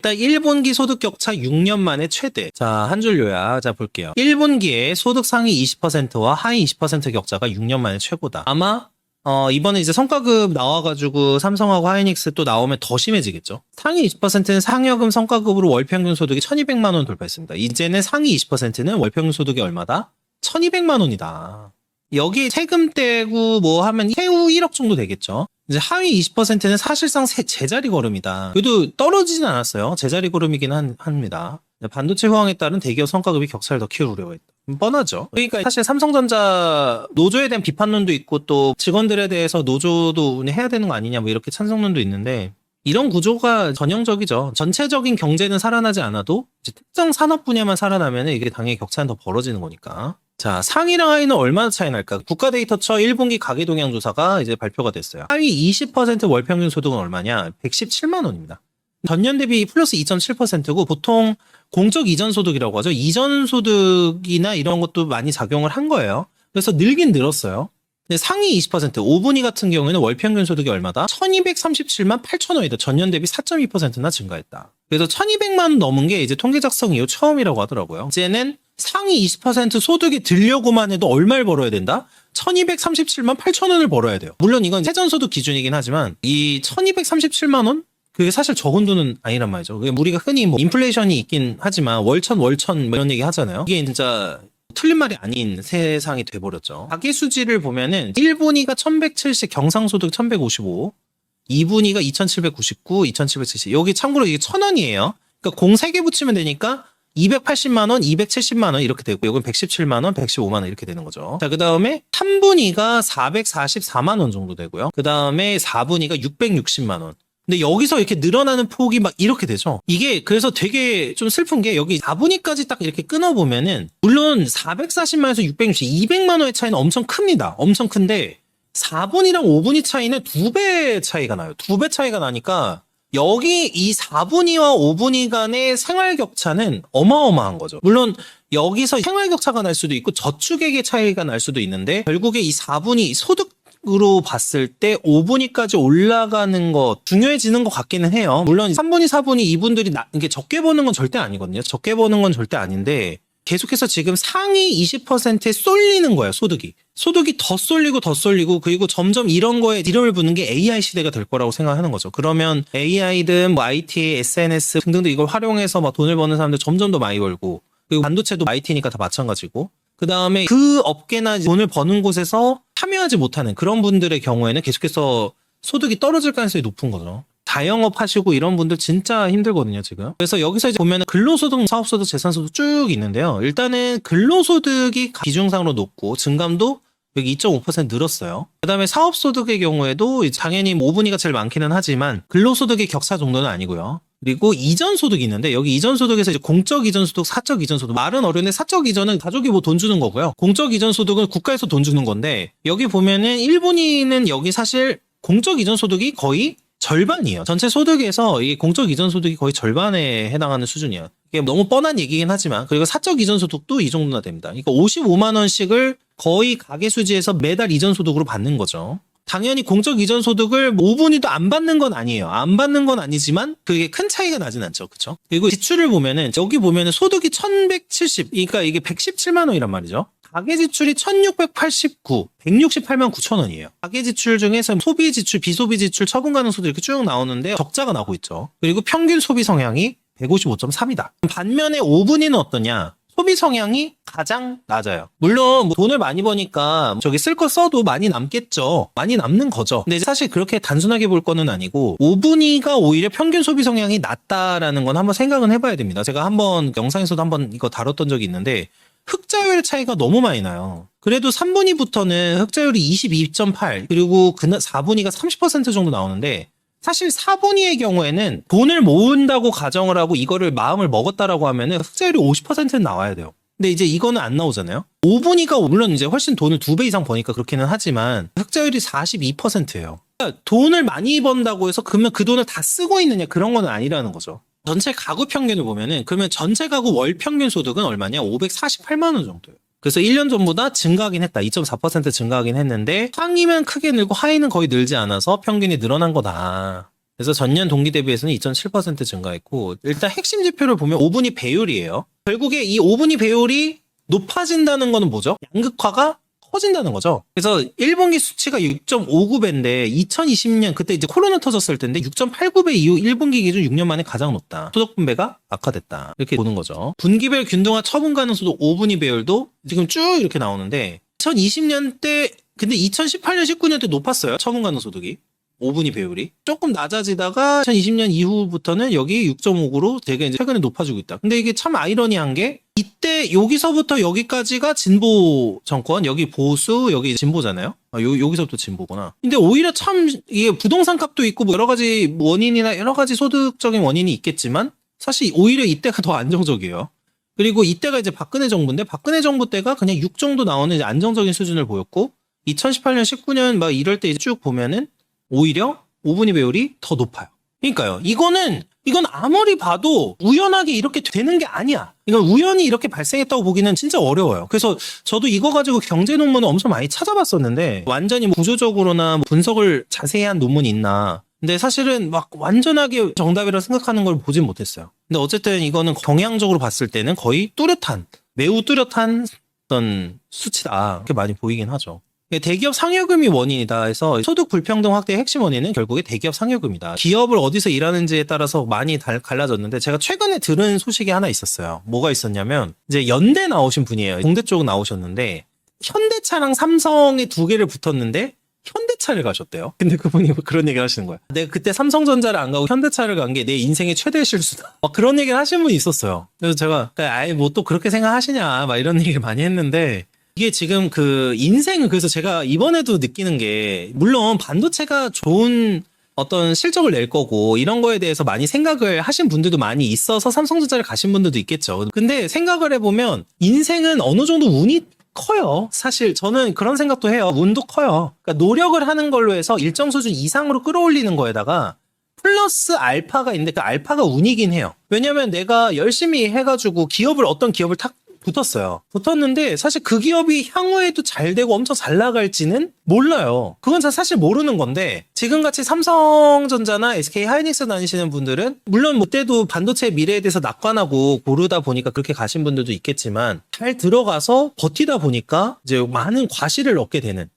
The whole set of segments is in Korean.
일단 1분기 소득 격차 6년 만에 최대. 자, 한 줄 요약. 자, 볼게요. 1분기에 소득 상위 20%와 하위 20% 격차가 6년 만에 최고다. 아마 이번에 이제 성과급 나와가지고 삼성하고 하이닉스 또 나오면 더 심해지겠죠. 상위 20%는 상여금 성과급으로 월평균 소득이 1200만 원 돌파했습니다. 이제는 상위 20%는 월평균 소득이 얼마다? 1200만 원이다. 여기 세금 떼고 뭐 하면 세후 1억 정도 되겠죠. 이제 하위 20%는 사실상 제자리 걸음이다. 그래도 떨어지진 않았어요. 제자리 걸음이긴 합니다. 반도체 호황에 따른 대기업 성과급이 격차를 더 키울 우려가 있다. 뻔하죠. 그러니까 사실 삼성전자 노조에 대한 비판론도 있고 또 직원들에 대해서 노조도 해야 되는 거 아니냐 뭐 이렇게 찬성론도 있는데 이런 구조가 전형적이죠. 전체적인 경제는 살아나지 않아도 이제 특정 산업 분야만 살아나면 이게 당연히 격차는 더 벌어지는 거니까. 자, 상위랑 하위는 얼마나 차이 날까? 국가데이터처 1분기 가계동향 조사가 이제 발표가 됐어요. 하위 20% 월평균 소득은 얼마냐? 117만 원입니다. 전년 대비 플러스 2.7%고 보통 공적 이전 소득이라고 하죠. 이전 소득이나 이런 것도 많이 작용을 한 거예요. 그래서 늘긴 늘었어요. 근데 상위 20%, 5분위 같은 경우에는 월평균 소득이 얼마다? 1237만 8천 원이다. 전년 대비 4.2%나 증가했다. 그래서 1200만 원 넘은 게 이제 통계 작성 이후 처음이라고 하더라고요. 이제는 상위 20% 소득이 들려고만 해도 얼마를 벌어야 된다? 1237만 8천 원을 벌어야 돼요. 물론 이건 세전소득 기준이긴 하지만 이 1237만 원? 그게 사실 적은 돈은 아니란 말이죠. 우리가 흔히 뭐 인플레이션이 있긴 하지만 월천 뭐 이런 얘기 하잖아요. 이게 진짜 틀린 말이 아닌 세상이 돼버렸죠. 가계수지를 보면은 1분위가 1170, 경상소득 1155, 2분위가 2799, 2770. 여기 참고로 이게 1000원이에요. 그러니까 공 3개 붙이면 되니까 280만 원, 270만 원 이렇게 되고 여긴 117만 원, 115만 원 이렇게 되는 거죠. 자, 그다음에 3분위가 444만 원 정도 되고요. 그다음에 4분위가 660만 원. 근데 여기서 이렇게 늘어나는 폭이 막 이렇게 되죠. 이게 그래서 되게 좀 슬픈 게 여기 4분위까지 딱 이렇게 끊어보면은 물론 440만에서 660, 200만 원의 차이는 엄청 큽니다. 엄청 큰데 4분위랑 5분위 차이는 2배 차이가 나요. 2배 차이가 나니까 여기 이 4분위와 5분위 간의 생활 격차는 어마어마한 거죠. 물론 여기서 생활 격차가 날 수도 있고 저축액의 차이가 날 수도 있는데 결국에 이 4분위 소득으로 봤을 때 5분위까지 올라가는 것 중요해지는 것 같기는 해요. 물론 3분위, 4분위 이분들이 이게 적게 버는 건 절대 아니거든요. 적게 버는 건 절대 아닌데 계속해서 지금 상위 20%에 쏠리는 거예요. 소득이 더 쏠리고 그리고 점점 이런 거에 이름을 붙는 게 AI 시대가 될 거라고 생각하는 거죠. 그러면 AI든 뭐 IT, SNS 등등도 이걸 활용해서 막 돈을 버는 사람들 점점 더 많이 벌고 그리고 반도체도 IT니까 다 마찬가지고 그 다음에 그 업계나 돈을 버는 곳에서 참여하지 못하는 그런 분들의 경우에는 계속해서 소득이 떨어질 가능성이 높은 거죠. 자영업 하시고 이런 분들 진짜 힘들거든요, 지금. 그래서 여기서 이제 보면은 근로소득, 사업소득, 재산소득 쭉 있는데요. 일단은 근로소득이 비중상으로 높고 증감도 여기 2.5% 늘었어요. 그 다음에 사업소득의 경우에도 당연히 5분위가 제일 많기는 하지만 근로소득의 격차 정도는 아니고요. 그리고 이전소득이 있는데 여기 이전소득에서 이제 공적 이전소득, 사적 이전소득. 말은 어려운데 사적 이전은 가족이 뭐 돈 주는 거고요. 공적 이전소득은 국가에서 돈 주는 건데 여기 보면은 1분위는 여기 사실 공적 이전소득이 거의 절반이에요. 전체 소득에서 이 공적 이전 소득이 거의 절반에 해당하는 수준이에요. 이게 너무 뻔한 얘기긴 하지만 그리고 사적 이전 소득도 이 정도나 됩니다. 그러니까 55만 원씩을 거의 가계수지에서 매달 이전 소득으로 받는 거죠. 당연히 공적 이전 소득을 5분위도 안 받는 건 아니에요. 안 받는 건 아니지만 그게 큰 차이가 나진 않죠. 그렇죠? 그리고 지출을 보면은 여기 보면은 소득이 1170, 그러니까 이게 117만 원이란 말이죠. 가계지출이 1689, 168만 9천 원이에요. 가계지출 중에서 소비지출, 비소비지출, 처분가능소득 이렇게 쭉 나오는데 적자가 나고 있죠. 그리고 평균 소비 성향이 155.3이다. 반면에 5분위는 어떠냐? 소비 성향이 가장 낮아요. 물론 뭐 돈을 많이 버니까 저기 쓸 거 써도 많이 남겠죠. 많이 남는 거죠. 근데 사실 그렇게 단순하게 볼 거는 아니고 5분위가 오히려 평균 소비 성향이 낮다라는 건 한번 생각은 해봐야 됩니다. 제가 한번 영상에서도 한번 이거 다뤘던 적이 있는데 흑자율 차이가 너무 많이 나요. 그래도 3분위부터는 흑자율이 22.8 그리고 4분위가 30% 정도 나오는데 사실 4분위의 경우에는 돈을 모은다고 가정을 하고 이거를 마음을 먹었다라고 하면은 흑자율이 50%는 나와야 돼요. 근데 이제 이거는 안 나오잖아요. 5분위가 물론 이제 훨씬 돈을 2배 이상 버니까 그렇기는 하지만 흑자율이 42%예요. 그러니까 돈을 많이 번다고 해서 그러면 그 돈을 다 쓰고 있느냐 그런 건 아니라는 거죠. 전체 가구 평균을 보면은 그러면 전체 가구 월 평균 소득은 얼마냐? 548만 원 정도예요. 그래서 1년 전보다 증가하긴 했다. 2.4% 증가하긴 했는데 상위면 크게 늘고 하위는 거의 늘지 않아서 평균이 늘어난 거다. 그래서 전년 동기 대비해서는 2.7% 증가했고, 일단 핵심 지표를 보면 5분위 배율이에요. 결국에 이 5분위 배율이 높아진다는 거는 뭐죠? 양극화가 커진다는 거죠. 그래서 1분기 수치가 6.59배인데 2020년 그때 이제 코로나 터졌을 텐데 6.89배 이후 1분기 기준 6년 만에 가장 높다. 소득 분배가 악화됐다. 이렇게 보는 거죠. 분기별 균등화 처분 가능 소득 5분위 배율도 지금 쭉 이렇게 나오는데 2020년 때 근데 2018년 19년 때 높았어요. 처분 가능 소득이. 5분위 배율이 조금 낮아지다가 2020년 이후부터는 여기 6.5로 되게 이제 최근에 높아지고 있다. 근데 이게 참 아이러니한 게 이때 여기서부터 여기까지가 진보 정권, 여기 보수, 여기 진보잖아요. 여기서부터 진보구나. 근데 오히려 참 이게 부동산 값도 있고 뭐 여러 가지 원인이나 여러 가지 소득적인 원인이 있겠지만 사실 오히려 이때가 더 안정적이에요. 그리고 이때가 이제 박근혜 정부인데 박근혜 정부 때가 그냥 6 정도 나오는 이제 안정적인 수준을 보였고 2018년, 19년 막 이럴 때 이제 쭉 보면은 오히려 5분위 배율이 더 높아요. 그러니까요. 이건 아무리 봐도 우연하게 이렇게 되는 게 아니야. 이건 우연히 이렇게 발생했다고 보기는 진짜 어려워요. 그래서 저도 이거 가지고 경제 논문을 엄청 많이 찾아봤었는데 완전히 구조적으로나 분석을 자세히 한 논문이 있나. 근데 사실은 막 완전하게 정답이라고 생각하는 걸 보진 못했어요. 근데 어쨌든 이거는 경향적으로 봤을 때는 거의 매우 뚜렷한 어떤 수치다. 이렇게 많이 보이긴 하죠. 대기업 상여금이 원인이다 해서 소득 불평등 확대의 핵심 원인은 결국에 대기업 상여금이다. 기업을 어디서 일하는지에 따라서 많이 갈라졌는데 제가 최근에 들은 소식이 하나 있었어요. 뭐가 있었냐면 이제 연대 나오신 분이에요. 공대 쪽 나오셨는데 현대차랑 삼성의 두 개를 붙었는데 현대차를 가셨대요. 근데 그분이 그런 얘기를 하시는 거야. 내가 그때 삼성전자를 안 가고 현대차를 간 게 내 인생의 최대 실수다. 막 그런 얘기를 하신 분이 있었어요. 그래서 제가 아예 뭐 또 그렇게 생각하시냐 막 이런 얘기를 많이 했는데 이게 지금 그 인생은 그래서 제가 이번에도 느끼는 게 물론 반도체가 좋은 어떤 실적을 낼 거고 이런 거에 대해서 많이 생각을 하신 분들도 많이 있어서 삼성전자를 가신 분들도 있겠죠. 근데 생각을 해보면 인생은 어느 정도 운이 커요. 사실 저는 그런 생각도 해요. 운도 커요. 그러니까 노력을 하는 걸로 해서 일정 수준 이상으로 끌어올리는 거에다가 플러스 알파가 있는데 그 알파가 운이긴 해요. 왜냐면 내가 열심히 해가지고 어떤 기업을 탁 붙었는데 사실 그 기업이 향후에도 잘 되고 엄청 잘 나갈지는 몰라요. 그건 사실 모르는 건데 지금같이 삼성전자나 SK 하이닉스 다니시는 분들은 물론 뭐 그때도 반도체 미래에 대해서 낙관하고 고르다 보니까 그렇게 가신 분들도 있겠지만 잘 들어가서 버티다 보니까 이제 많은 과실을 얻게 되는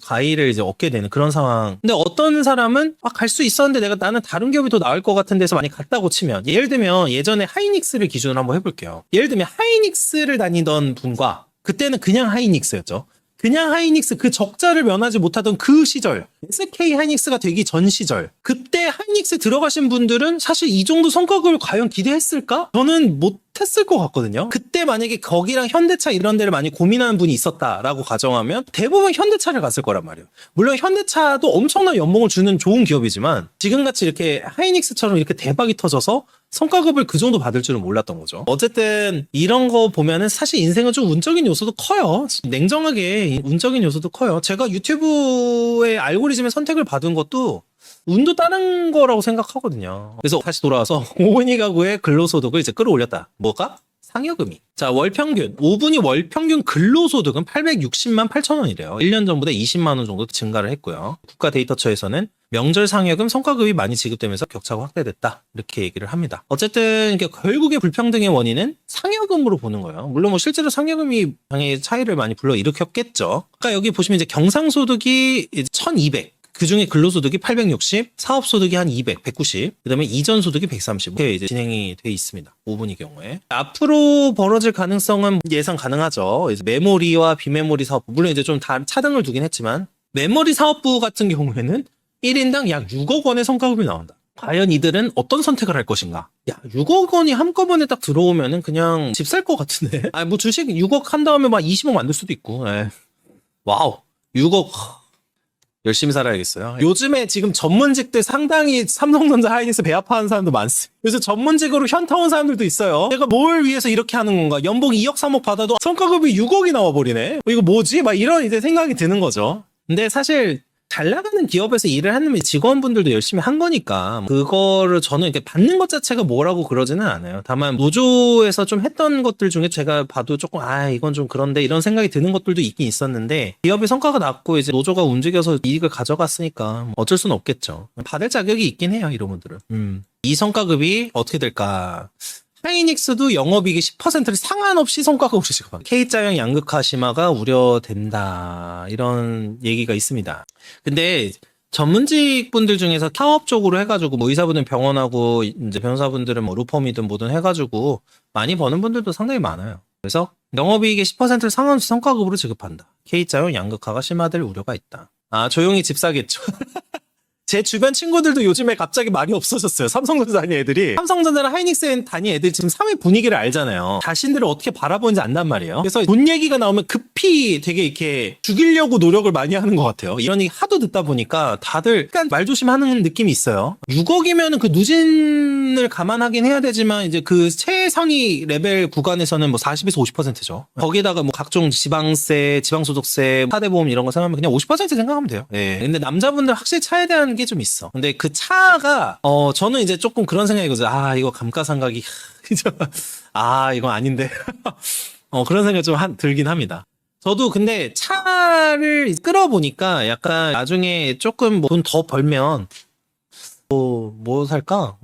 과일을 이제 얻게 되는 그런 상황. 근데 어떤 사람은 갈 수 있었는데 나는 다른 기업이 더 나을 것 같은 데서 많이 갔다고 치면 예를 들면 예전에 하이닉스를 기준으로 한번 해볼게요. 예를 들면 하이닉스를 다니던 분과 그때는 그냥 하이닉스였죠. 그냥 하이닉스 그 적자를 면하지 못하던 그 시절 SK 하이닉스가 되기 전 시절 그때 하이닉스 들어가신 분들은 사실 이 정도 성과급을 과연 기대했을까? 저는 못했을 것 같거든요. 그때 만약에 거기랑 현대차 이런 데를 많이 고민하는 분이 있었다라고 가정하면 대부분 현대차를 갔을 거란 말이에요. 물론 현대차도 엄청난 연봉을 주는 좋은 기업이지만 지금같이 이렇게 하이닉스처럼 이렇게 대박이 터져서 성과급을 그 정도 받을 줄은 몰랐던 거죠. 어쨌든 이런 거 보면은 사실 인생은 좀 운적인 요소도 커요. 냉정하게 운적인 요소도 커요. 제가 유튜브의 알고리즘의 선택을 받은 것도 운도 따른 거라고 생각하거든요. 그래서 다시 돌아와서 5분위 가구의 근로소득을 이제 끌어올렸다. 뭐가? 상여금이. 자, 5분위 월평균 근로소득은 860만 8천 원이래요. 1년 전보다 20만 원 정도 증가를 했고요. 국가데이터처에서는 명절 상여금 성과급이 많이 지급되면서 격차가 확대됐다. 이렇게 얘기를 합니다. 어쨌든 결국에 불평등의 원인은 상여금으로 보는 거예요. 물론 뭐 실제로 상여금이 당연히 차이를 많이 불러일으켰겠죠. 그러니까 여기 보시면 이제 경상소득이 1,200. 그 중에 근로소득이 860, 사업소득이 한 200, 190, 그 다음에 이전소득이 130, 이렇게 이제 진행이 돼 있습니다. 5분위 경우에. 앞으로 벌어질 가능성은 예상 가능하죠. 이제 메모리와 비메모리 사업부, 물론 이제 좀 다 차등을 두긴 했지만, 메모리 사업부 같은 경우에는 1인당 약 6억 원의 성과급이 나온다. 과연 이들은 어떤 선택을 할 것인가? 야, 6억 원이 한꺼번에 딱 들어오면은 그냥 집 살 것 같은데? 뭐 주식 6억 한 다음에 막 20억 만들 수도 있고, 와우, 6억. 열심히 살아야겠어요. 요즘에 지금 전문직들 상당히 삼성전자 하이닉스 배합하는 사람도 많습니다. 그래서 전문직으로 현타 온 사람들도 있어요. 내가 뭘 위해서 이렇게 하는 건가? 연봉 2억 3억 받아도 성과급이 6억이 나와버리네? 이거 뭐지? 막 이런 이제 생각이 드는 거죠. 근데 사실 잘 나가는 기업에서 일을 하는 직원분들도 열심히 한 거니까 그거를 저는 이렇게 받는 것 자체가 뭐라고 그러지는 않아요. 다만 노조에서 좀 했던 것들 중에 제가 봐도 조금 이건 좀 그런데 이런 생각이 드는 것들도 있긴 있었는데 기업의 성과가 낮고 이제 노조가 움직여서 이익을 가져갔으니까 어쩔 수는 없겠죠. 받을 자격이 있긴 해요, 이런 분들은. 이 성과급이 어떻게 될까? 하이닉스도 영업이익이 10%를 상한없이 성과급으로 지급합니다. K자형 양극화심화가 우려된다. 이런 얘기가 있습니다. 근데 전문직 분들 중에서 사업 쪽으로 해가지고 뭐 의사분들은 병원하고 이제 변호사분들은 뭐 로펌이든 뭐든 해가지고 많이 버는 분들도 상당히 많아요. 그래서 영업이익의 10%를 상한없이 성과급으로 지급한다. K자형 양극화가 심화될 우려가 있다. 조용히 집 사겠죠. 제 주변 친구들도 요즘에 갑자기 말이 없어졌어요. 삼성전자 다닌 애들이. 삼성전자랑 하이닉스 다닌 애들이 지금 사회 분위기를 알잖아요. 자신들을 어떻게 바라보는지 안단 말이에요. 그래서 돈 얘기가 나오면 급히 되게 이렇게 죽이려고 노력을 많이 하는 것 같아요. 이런 얘기 하도 듣다 보니까 다들 약간 말조심하는 느낌이 있어요. 6억이면 그 누진을 감안하긴 해야 되지만 이제 그 최상위 레벨 구간에서는 뭐 40에서 50%죠. 거기에다가 뭐 각종 지방세, 지방소득세, 사대보험 이런 거 생각하면 그냥 50% 생각하면 돼요. 예. 근데 남자분들 확실히 차에 대한 게 좀 있어. 근데 그 차가 저는 이제 조금 그런 생각이거든요. 이거 감가상각이 이건 아닌데 그런 생각이 좀 들긴 합니다. 저도 근데 차를 끌어보니까 약간 나중에 조금 돈 더 벌면 뭐 살까?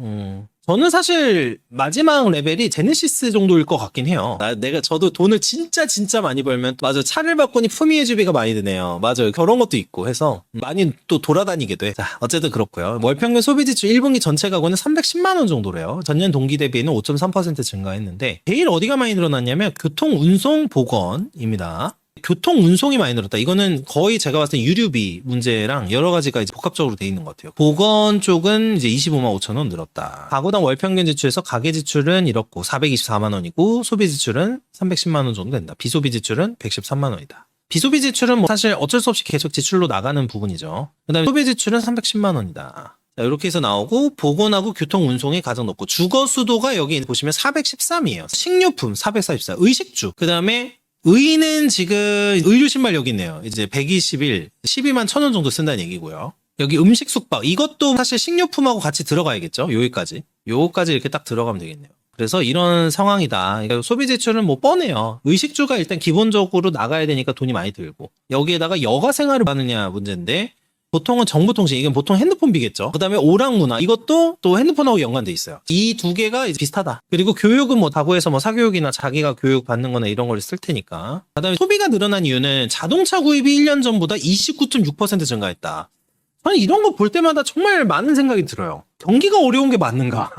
저는 사실 마지막 레벨이 제네시스 정도일 것 같긴 해요. 저도 돈을 진짜 많이 벌면 맞아 차를 바꾸니 품위의 주비가 많이 드네요. 맞아요. 그런 것도 있고 해서 많이 또 돌아다니게 돼. 자, 어쨌든 그렇고요. 월평균 소비지출 1분기 전체 가구는 310만 원 정도래요. 전년 동기 대비는 5.3% 증가했는데 제일 어디가 많이 늘어났냐면 교통, 운송, 보건입니다. 교통 운송이 많이 늘었다. 이거는 거의 제가 봤을 때 유류비 문제랑 여러 가지가 이제 복합적으로 돼 있는 것 같아요. 보건 쪽은 이제 25만 5천 원 늘었다. 가구당 월평균 지출에서 가계 지출은 이렇고 424만 원이고 소비 지출은 310만 원 정도 된다. 비소비 지출은 113만 원이다. 비소비 지출은 뭐 사실 어쩔 수 없이 계속 지출로 나가는 부분이죠. 그다음에 소비 지출은 310만 원이다. 자, 이렇게 해서 나오고 보건하고 교통 운송이 가장 높고 주거 수도가 여기 보시면 413이에요. 식료품 444, 의식주. 그다음에 의는 지금 의류 신발 여기 있네요. 이제 121, 12만 1,000원 정도 쓴다는 얘기고요. 여기 음식 숙박 이것도 사실 식료품하고 같이 들어가야겠죠. 요기까지 이렇게 딱 들어가면 되겠네요. 그래서 이런 상황이다. 그러니까 소비 지출은 뭐 뻔해요. 의식주가 일단 기본적으로 나가야 되니까 돈이 많이 들고 여기에다가 여가 생활을 하느냐 문제인데 보통은 정보통신, 이건 보통 핸드폰비겠죠. 그 다음에 오락문화, 이것도 또 핸드폰하고 연관돼 있어요. 이 두 개가 이제 비슷하다. 그리고 교육은 뭐 다고해서 뭐 사교육이나 자기가 교육 받는 거나 이런 걸 쓸 테니까. 그 다음에 소비가 늘어난 이유는 자동차 구입이 1년 전보다 29.6% 증가했다. 저는 이런 거 볼 때마다 정말 많은 생각이 들어요. 경기가 어려운 게 맞는가?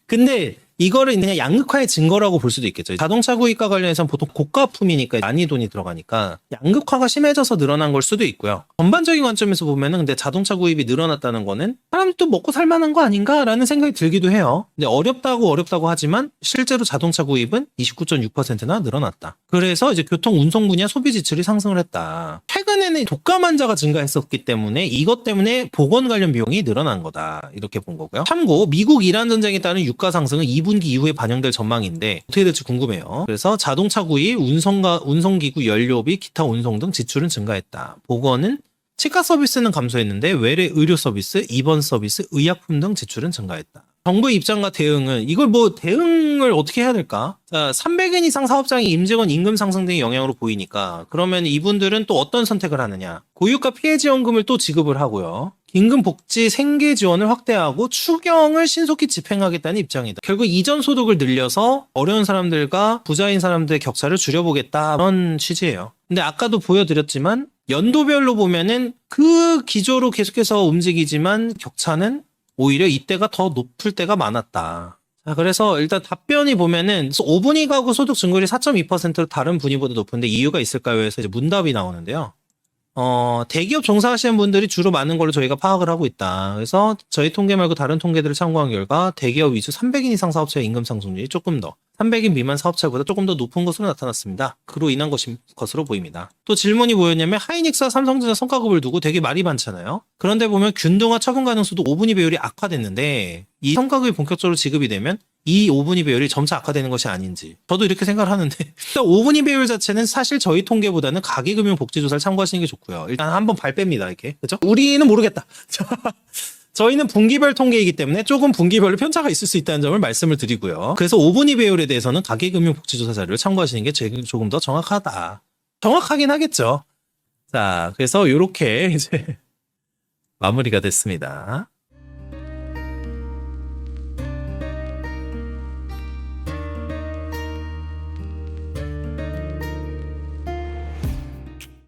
근데 이거를 그냥 양극화의 증거라고 볼 수도 있겠죠. 자동차 구입과 관련해서는 보통 고가품이니까 많이 돈이 들어가니까 양극화가 심해져서 늘어난 걸 수도 있고요. 전반적인 관점에서 보면은 근데 자동차 구입이 늘어났다는 거는 사람도 먹고 살 만한 거 아닌가라는 생각이 들기도 해요. 근데 어렵다고 하지만 실제로 자동차 구입은 29.6%나 늘어났다. 그래서 이제 교통 운송 분야 소비 지출이 상승을 했다. 최근에는 독감 환자가 증가했었기 때문에 이것 때문에 보건 관련 비용이 늘어난 거다. 이렇게 본 거고요. 참고 미국 이란 전쟁에 따른 유가 상승은 2분기 이후에 반영될 전망인데 어떻게 될지 궁금해요. 그래서 자동차 구입, 운송기구 연료비, 기타 운송 등 지출은 증가했다. 보건은 치과 서비스는 감소했는데 외래 의료 서비스, 입원 서비스, 의약품 등 지출은 증가했다. 정부의 입장과 대응은 이걸 뭐 대응을 어떻게 해야 될까? 자, 300인 이상 사업장이 임직원 임금 상승 등의 영향으로 보이니까 그러면 이분들은 또 어떤 선택을 하느냐? 고유가 피해 지원금을 또 지급을 하고요. 긴급 복지 생계 지원을 확대하고 추경을 신속히 집행하겠다는 입장이다. 결국 이전 소득을 늘려서 어려운 사람들과 부자인 사람들의 격차를 줄여보겠다 그런 취지예요. 근데 아까도 보여드렸지만 연도별로 보면은 그 기조로 계속해서 움직이지만 격차는 오히려 이때가 더 높을 때가 많았다. 자, 그래서 일단 답변이 보면은 5분위 가구 소득 증가율이 4.2%로 다른 분위보다 높은데 이유가 있을까요? 해서 이제 문답이 나오는데요. 대기업 종사하시는 분들이 주로 많은 걸로 저희가 파악을 하고 있다. 그래서 저희 통계 말고 다른 통계들을 참고한 결과 대기업 위주 300인 이상 사업체의 임금 상승률이 조금 더 300인 미만 사업체보다 조금 더 높은 것으로 나타났습니다. 그로 인한 것으로 보입니다. 또 질문이 뭐였냐면 하이닉스와 삼성전자 성과급을 두고 되게 말이 많잖아요. 그런데 보면 균등화 처분 가능성도 5분위 배율이 악화됐는데 이 성과급이 본격적으로 지급이 되면 이 5분위 배율이 점차 악화되는 것이 아닌지 저도 이렇게 생각을 하는데 일단 5분위 배율 자체는 사실 저희 통계보다는 가계금융복지조사를 참고하시는 게 좋고요. 일단 한번 발 뺍니다. 이렇게 그죠? 우리는 모르겠다. 저희는 분기별 통계이기 때문에 조금 분기별로 편차가 있을 수 있다는 점을 말씀을 드리고요. 그래서 5분위 배율에 대해서는 가계금융복지조사 자료를 참고하시는 게 조금 더 정확하다. 정확하긴 하겠죠. 자, 그래서 이렇게 이제 마무리가 됐습니다.